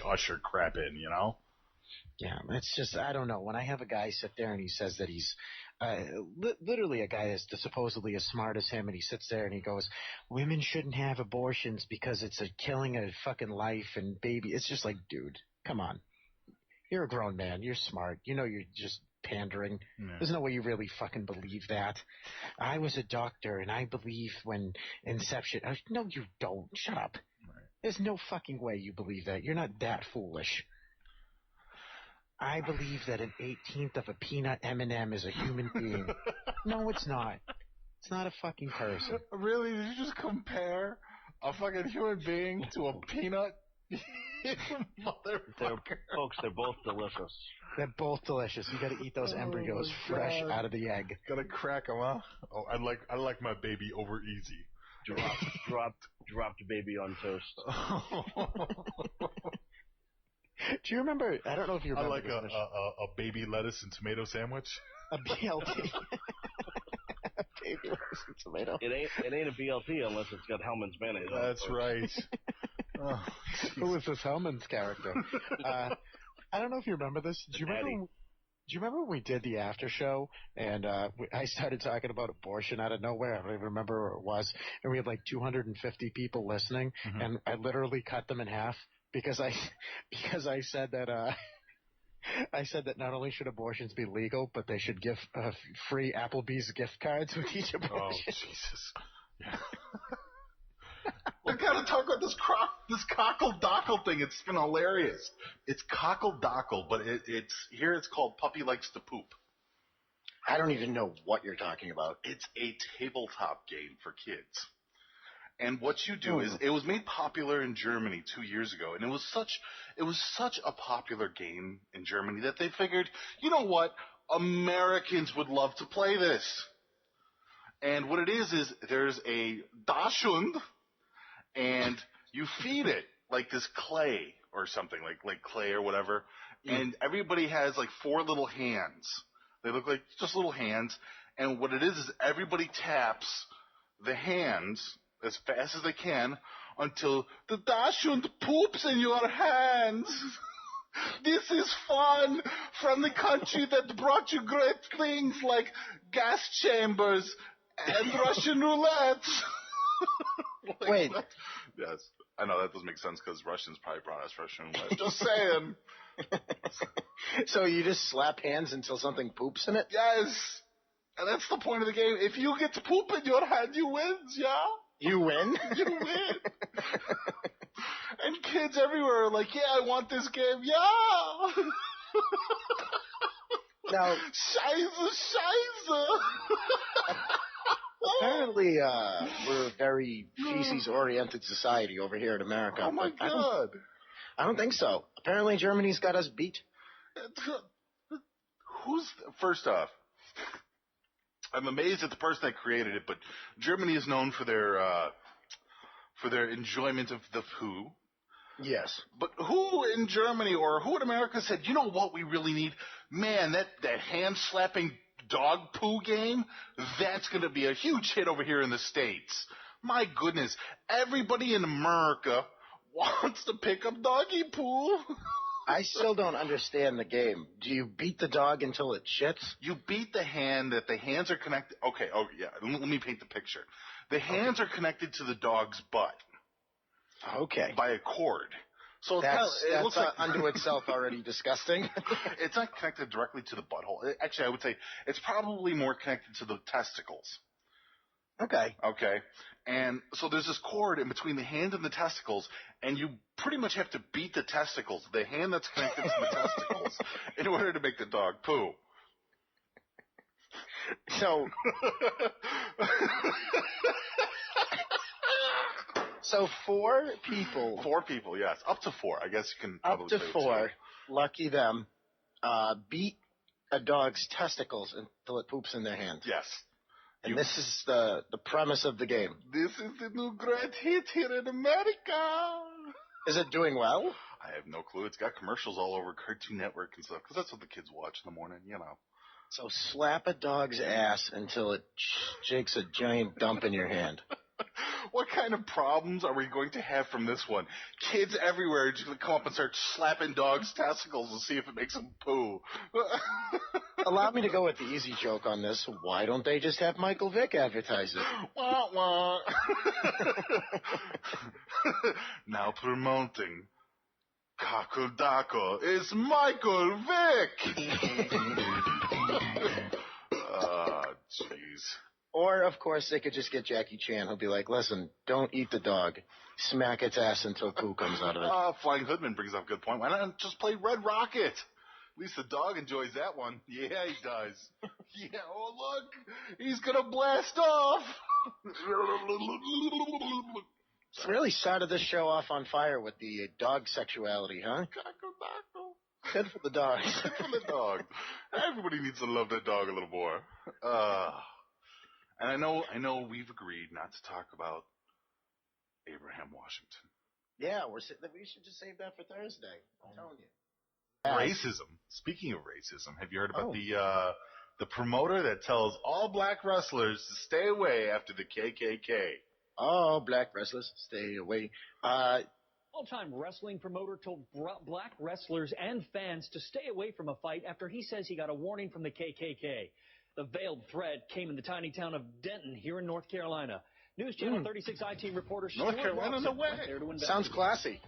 usher crap in, you know? Yeah, it's just, I don't know. When I have a guy sit there and he says that he's literally a guy that's supposedly as smart as him, and he sits there and he goes, women shouldn't have abortions because it's killing a fucking life and baby. It's just like, dude, come on. You're a grown man. You're smart. You know you're just pandering. Yeah. There's no way you really fucking believe that. I was a doctor, and I believe when Inception... No, you don't. Shut up. Right. There's no fucking way you believe that. You're not that foolish. I believe that an 18th of a peanut M&M is a human being. No, it's not. It's not a fucking person. Really? Did you just compare a fucking human being to a peanut? Motherfucker. Folks, they're both delicious. They're both delicious. You got to eat those embryos fresh out of the egg. Gotta crack them, huh? Oh, I like my baby over easy. Dropped baby on toast. Do you remember? I don't know if you remember. I like a baby lettuce and tomato sandwich. A BLT. A baby lettuce and tomato. It ain't a BLT unless it's got Hellman's mayonnaise. That's right. Oh, who is this Hellman's character? I don't know if you remember this. Do you remember when we did the after show and I started talking about abortion out of nowhere? I don't even remember where it was. And we had like 250 people listening, and I literally cut them in half because I said that I said that not only should abortions be legal, but they should give free Applebee's gift cards with each abortion. Oh, Jesus. Yeah. We gotta talk about this Cockle Dockle thing. It's been hilarious. It's Cockle Dockle, but it's called Puppy Likes to Poop. I don't even know what you're talking about. It's a tabletop game for kids. And what you do is, it was made popular in Germany 2 years ago, and it was such a popular game in Germany that they figured, you know what, Americans would love to play this. And what it is there's a Dachshund, and you feed it like this clay or something, like clay or whatever, and everybody has like 4 little hands. They look like just little hands, and what it is everybody taps the hands as fast as they can until the Dachshund poops in your hands. This is fun from the country that brought you great things like gas chambers and Russian roulette. Wait. Yes, I know that doesn't make sense because Russians probably brought us Russian roulette. Just saying. So you just slap hands until something poops in it? Yes. And that's the point of the game. If you get to poop in your hand, you win, yeah? You win? You win. And kids everywhere are like, yeah, I want this game, yeah. Now, Scheiße. apparently, we're a very feces-oriented society over here in America. Oh, my God. I don't think so. Apparently, Germany's got us beat. First off, I'm amazed at the person that created it, but Germany is known for their enjoyment of the poo. Yes. But who in Germany or who in America said, you know what we really need? Man, that hand-slapping dog poo game, that's going to be a huge hit over here in the States. My goodness, everybody in America wants to pick up doggy poo. I still don't understand the game. Do you beat the dog until it shits? You beat the hand, that the hands are connected. Okay, yeah, let me paint the picture. The hands are connected to the dog's butt. Okay. By a cord. So that's it looks like unto itself already disgusting. It's not connected directly to the butthole. Actually, I would say it's probably more connected to the testicles. Okay. Okay. And so there's this cord in between the hand and the testicles, and you pretty much have to beat the testicles, the hand that's connected to the testicles, in order to make the dog poo. So 4 people. 4 people, yes. Up to 4. I guess you can probably Up to say 4. Lucky them. Beat a dog's testicles until it poops in their hand. Yes. And this is the premise of the game. This is the new great hit here in America. Is it doing well? I have no clue. It's got commercials all over Cartoon Network and stuff, because that's what the kids watch in the morning, you know. So slap a dog's ass until it shakes a giant dump in your hand. What kind of problems are we going to have from this one? Kids everywhere are just going to come up and start slapping dogs' testicles and see if it makes them poo. Allow me to go with the easy joke on this. Why don't they just have Michael Vick advertise it? Wah, wah. Now promoting Cockle Dockle is Michael Vick. Oh, jeez. Or, of course, they could just get Jackie Chan. He'll be like, listen, don't eat the dog. Smack its ass until poo comes out of it. Flying Hoodman brings up a good point. Why not just play Red Rocket? At least the dog enjoys that one. Yeah, he does. Yeah, oh, look. He's going to blast off. It's really started this show off on fire with the dog sexuality, huh? Good for the dog. Good for the dog. Everybody needs to love that dog a little more. And I know we've agreed not to talk about Abraham Washington. Yeah, we should just save that for Thursday. I'm telling you. Racism. Speaking of racism, have you heard about the promoter that tells all black wrestlers to stay away after the KKK? Oh, black wrestlers, stay away. All-time wrestling promoter told black wrestlers and fans to stay away from a fight after he says he got a warning from the KKK. The veiled threat came in the tiny town of Denton here in North Carolina. News Channel 36 I-Team reporter North Carolina, no way. Sounds classy.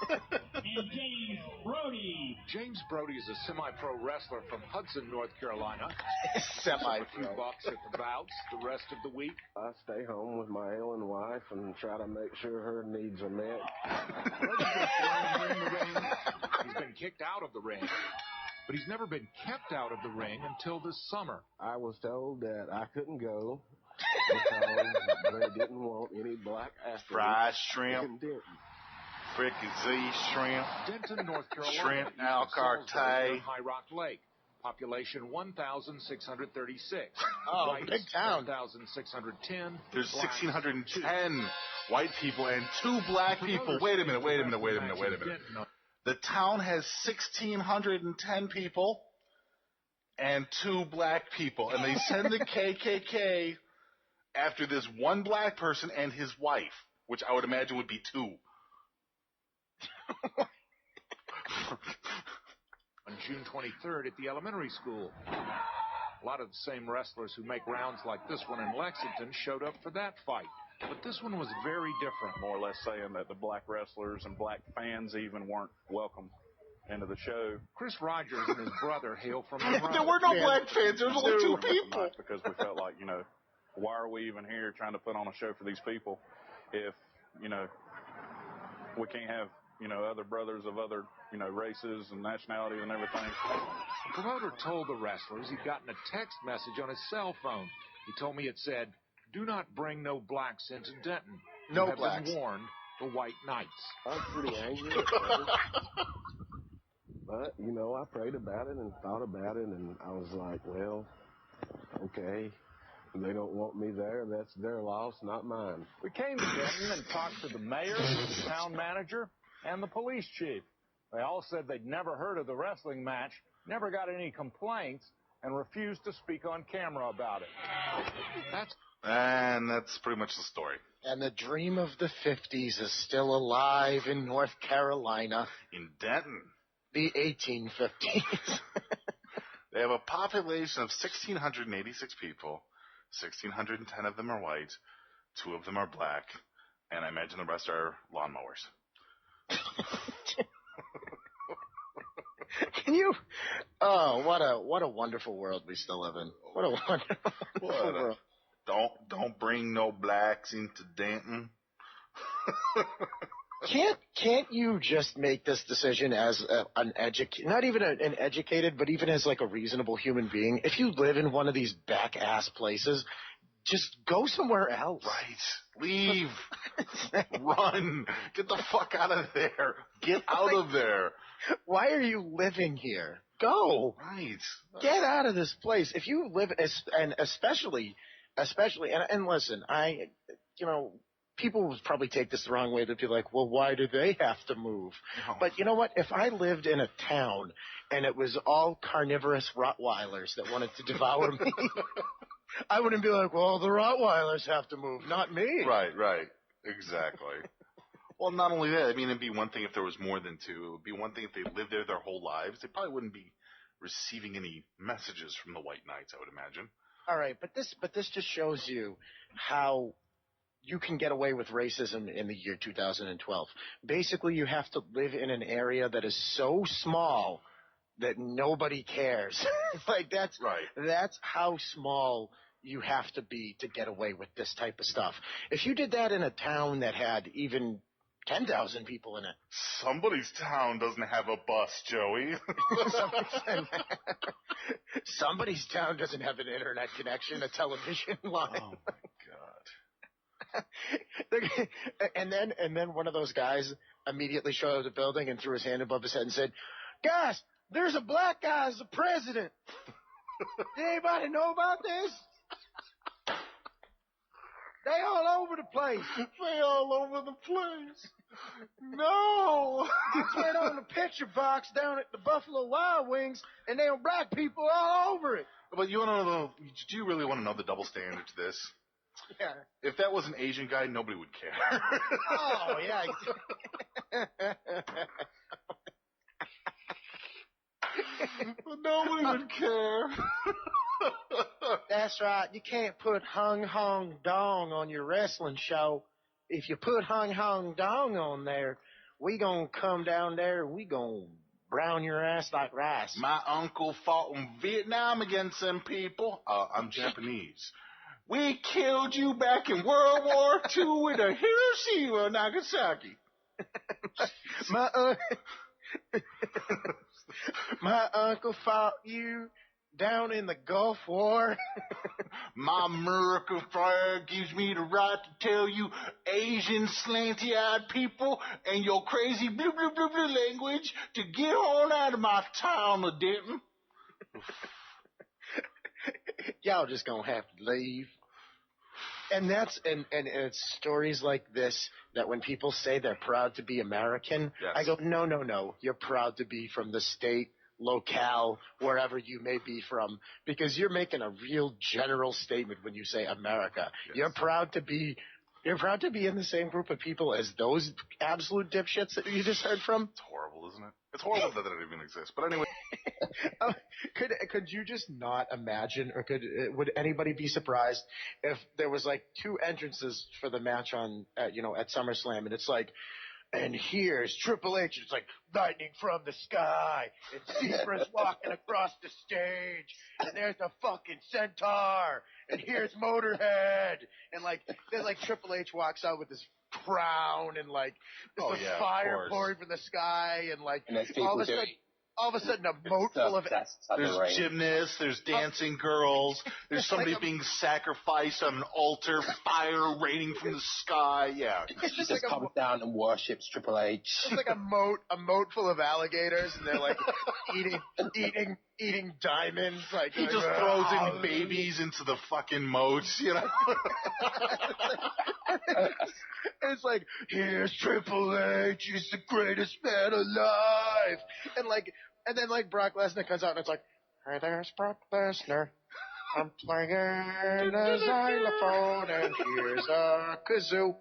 And James Brody. James Brody is a semi-pro wrestler from Hudson, North Carolina. A few Semi-pro. bucks at the bouts the rest of the week. I stay home with my ailing wife and try to make sure her needs are met. He's been kicked out of the ring, but he's never been kept out of the ring until this summer. I was told that I couldn't go because they didn't want any black athletes. Fried shrimp, in Denton. fricassee shrimp, Denton, North Carolina. shrimp east al of Salisbury carte. near High Rock Lake. Population 1,636. Oh, Whites, big town. 1,610. There's Blacks, 1,610 white people and 2 black people. Wait a minute. The town has 1,610 people and 2 black people, and they send the KKK after this one black person and his wife, which I would imagine would be 2. On June 23rd at the elementary school. A lot of the same wrestlers who make rounds like this one in Lexington showed up for that fight. But this one was very different. More or less saying that the black wrestlers and black fans even weren't welcome into the show. Chris Rogers and his brother hail from There were no black fans. There was only 2 people. Because we felt like, why are we even here trying to put on a show for these people if, we can't have, other brothers of other, races and nationalities and everything. The promoter told the wrestlers he'd gotten a text message on his cell phone. He told me it said, "Do not bring no blacks into Denton. No You have blacks. been warned, the White Knights." I was pretty angry at first. But, I prayed about it and thought about it, and I was like, well, okay. They don't want me there. That's their loss, not mine. We came to Denton and talked to the mayor, the town manager, and the police chief. They all said they'd never heard of the wrestling match, never got any complaints, and refused to speak on camera about it. And that's pretty much the story. And the dream of the 50s is still alive in North Carolina. In Denton, The 1850s. they have a population of 1,686 people. 1,610 of them are white, 2 of them are black, and I imagine the rest are lawnmowers. Can you? Oh, what a wonderful world we still live in. What a wonderful world. Don't bring no blacks into Denton. Can't you just make this decision as not even an educated, but even as like a reasonable human being? If you live in one of these back ass places, just go somewhere else. Right. Leave. Run. Get the fuck out of there. Get out of there. Why are you living here? Go. Right. Get out of this place. If you live, and especially, and listen, people would probably take this the wrong way. They'd be like, well, why do they have to move? No. But you know what? If I lived in a town and it was all carnivorous Rottweilers that wanted to devour me, I wouldn't be like, well, the Rottweilers have to move, not me. Right, exactly. Well, not only that, I mean, it'd be one thing if there was more than two. It would be one thing if they lived there their whole lives. They probably wouldn't be receiving any messages from the White Knights, I would imagine. All right, but this just shows you how you can get away with racism in the year 2012. Basically, you have to live in an area that is so small that nobody cares. Like that's how small you have to be to get away with this type of stuff. If you did that in a town that had even 10,000 people in it. Somebody's town doesn't have a bus, Joey. Somebody's town doesn't have an internet connection, a television line. Oh my God. And then one of those guys immediately showed up the building and threw his hand above his head and said, "Guys, there's a black guy as the president. Did anybody know about this? They all over the place. They all over the place. No. It's right on the picture box down at the Buffalo Wild Wings, and they have black people all over it." But you want to know? Do you really want to know the double standard to this? Yeah. If that was an Asian guy, nobody would care. Oh yeah. Nobody would care. That's right. You can't put Hung Hong Dong on your wrestling show. If you put Hung Hong Dong on there, we gonna come down there and we gonna brown your ass like rice. My uncle fought in Vietnam against them people. I'm Japanese. We killed you back in World War II with a Hiroshima and Nagasaki. My uncle fought you down in the Gulf War. My American flag gives me the right to tell you Asian slanty-eyed people and your crazy blue language to get on out of my town of Denton. Y'all just gonna have to leave. And it's stories like this that when people say they're proud to be American, yes. I go, no. You're proud to be from the state, locale, wherever you may be from, because you're making a real general statement when you say America. Yes. You're proud to be in the same group of people as those absolute dipshits that you just heard from. It's horrible, isn't it? It's horrible that it even exists. But anyway. Could you just not imagine, or would anybody be surprised if there was like two entrances for the match at SummerSlam, and it's like, and here's Triple H, and it's like lightning from the sky, and Zebra's walking across the stage, and there's a fucking centaur, and here's Motorhead, and then Triple H walks out with his crown, and fire pouring from the sky, and all of a sudden a moat full of... There's gymnasts, there's dancing girls, there's somebody being sacrificed on an altar, fire raining from the sky, yeah. She just comes down and worships Triple H. It's like a moat full of alligators, and they're like eating diamonds. He just throws in babies into the fucking moats, you know? It's like, here's Triple H, he's the greatest man alive. And then Brock Lesnar comes out and it's like, hey, there's Brock Lesnar. I'm playing a xylophone and here's a kazoo.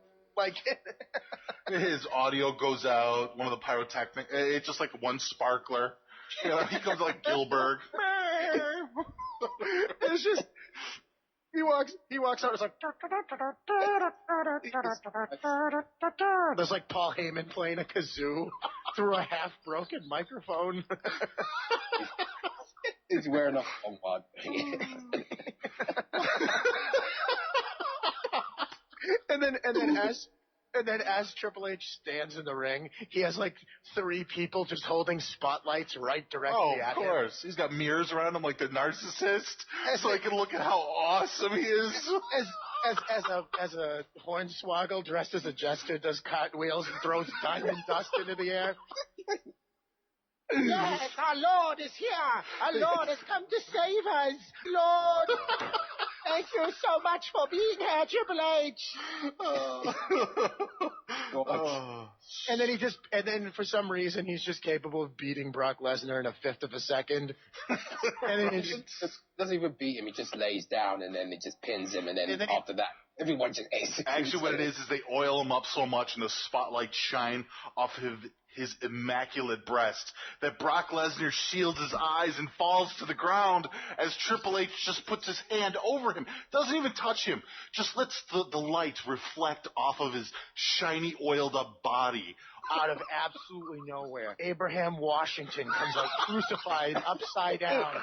His audio goes out, one of the pyrotechnic, it's just like one sparkler. You know, he comes like Gilbert. It's just... He walks out, it's like... There's like Paul Heyman playing a kazoo through a half-broken microphone. He's wearing a wad. And then as Triple H stands in the ring, he has like three people just holding spotlights right directly at him. Oh, of course. He's got mirrors around him like the narcissist, so he can look at how awesome he is. As a hornswoggle dressed as a jester does cartwheels and throws diamond dust into the air. Yes, our Lord is here. Our Lord has come to save us. Lord, thank you so much for being here, Triple H. And then for some reason he's just capable of beating Brock Lesnar in a fifth of a second. And then he just doesn't even beat him. He just lays down and then it just pins him. And then after that, everyone just executes. Actually, what it is they oil him up so much and the spotlight shine off of his immaculate breast that Brock Lesnar shields his eyes and falls to the ground as Triple H just puts his hand over him. Doesn't even touch him. Just lets the light reflect off of his shiny, oiled up body. Out of absolutely nowhere, Abraham Washington comes out crucified upside down,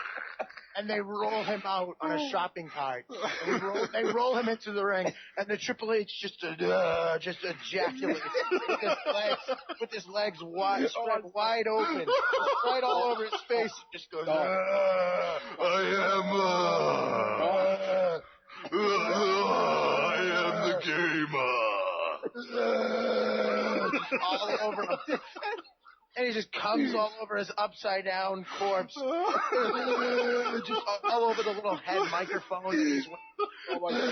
and they roll him out on a shopping cart. And they roll him into the ring, and the Triple H just ejaculates with his legs spread wide open, right all over his face. Just goes. I am the gamer. All over him. And he just comes all over his upside down corpse. Just all over the little head microphone that he's wearing.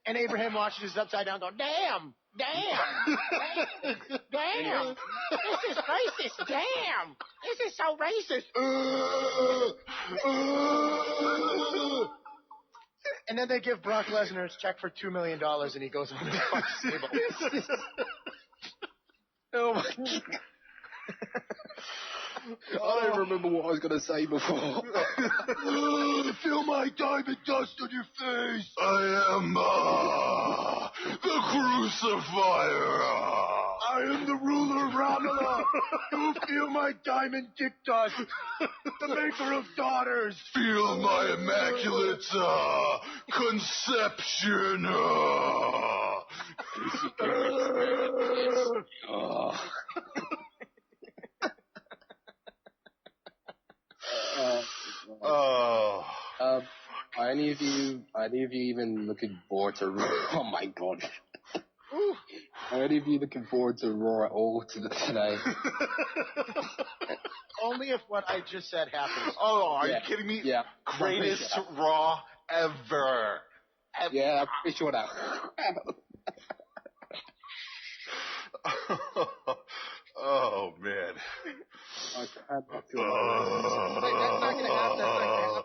And Abraham Washington's upside down going, damn, this is racist, damn, this is so racist. And then they give Brock Lesnar his check for $2 million and he goes on the fucking table. Oh my God. I don't remember what I was going to say before. Feel my diamond dust on your face. I am the crucifier. I am the ruler of Ramallah. You feel my diamond dick dust. The maker of daughters. Feel my immaculate conception. Are any of you even looking forward to Raw? Oh my God. Are any of you looking forward to Raw at all today? Only if what I just said happens. Oh, are you kidding me? Yeah. Greatest Raw ever. Yeah, I'm pretty sure that. Oh, man. I cannot feel That's not going to happen.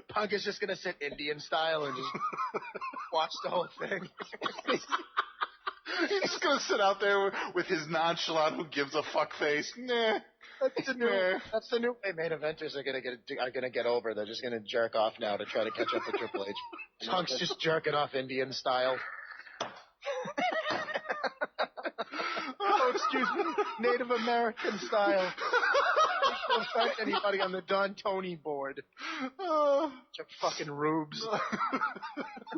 Punk is just going to sit Indian style and just watch the whole thing. He's just going to sit out there with his nonchalant who gives a fuck face. Nah. That's the new way main eventers are gonna get over. They're just gonna jerk off now to try to catch up with Triple H. Punk's just jerking off Indian style. Oh, excuse me, Native American style. Don't affect anybody on the Don Tony board. Bunch of fucking rubes.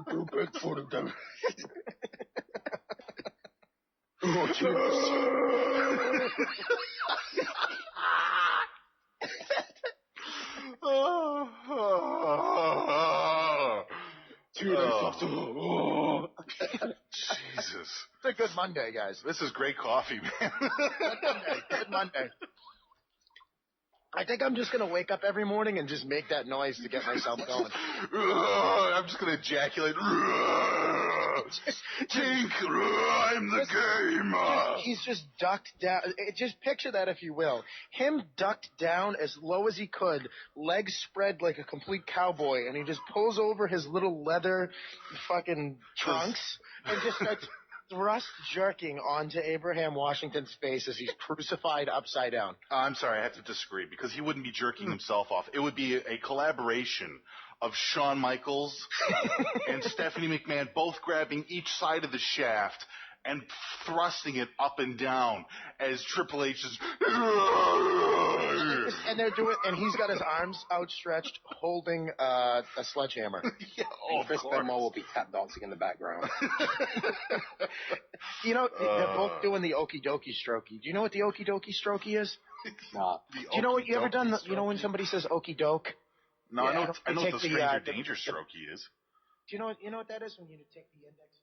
Go back for the devil. Oh, Jesus. Jesus. It's a good Monday, guys. This is great coffee, man. Good Monday. I think I'm just going to wake up every morning and just make that noise to get myself going. I'm just going to ejaculate. Tink, I'm the gamer. He's just ducked down. Just picture that, if you will. Him ducked down as low as he could, legs spread like a complete cowboy, and he just pulls over his little leather fucking trunks and just starts thrust jerking onto Abraham Washington's face as he's crucified upside down. I'm sorry, I have to disagree, because he wouldn't be jerking himself off. It would be a collaboration of Shawn Michaels and Stephanie McMahon both grabbing each side of the shaft and thrusting it up and down as Triple H is... And they're doing, and he's got his arms outstretched holding a sledgehammer. Yeah, and Chris Benoit will be tap dancing in the background. You know, they're both doing the okie dokie strokey. Do you know what the okie dokie strokey is? Nah. Do you know what you ever done? You know when somebody says okie doke? No, yeah. I know what the stranger danger strokey is. Do you know what that is when you take the index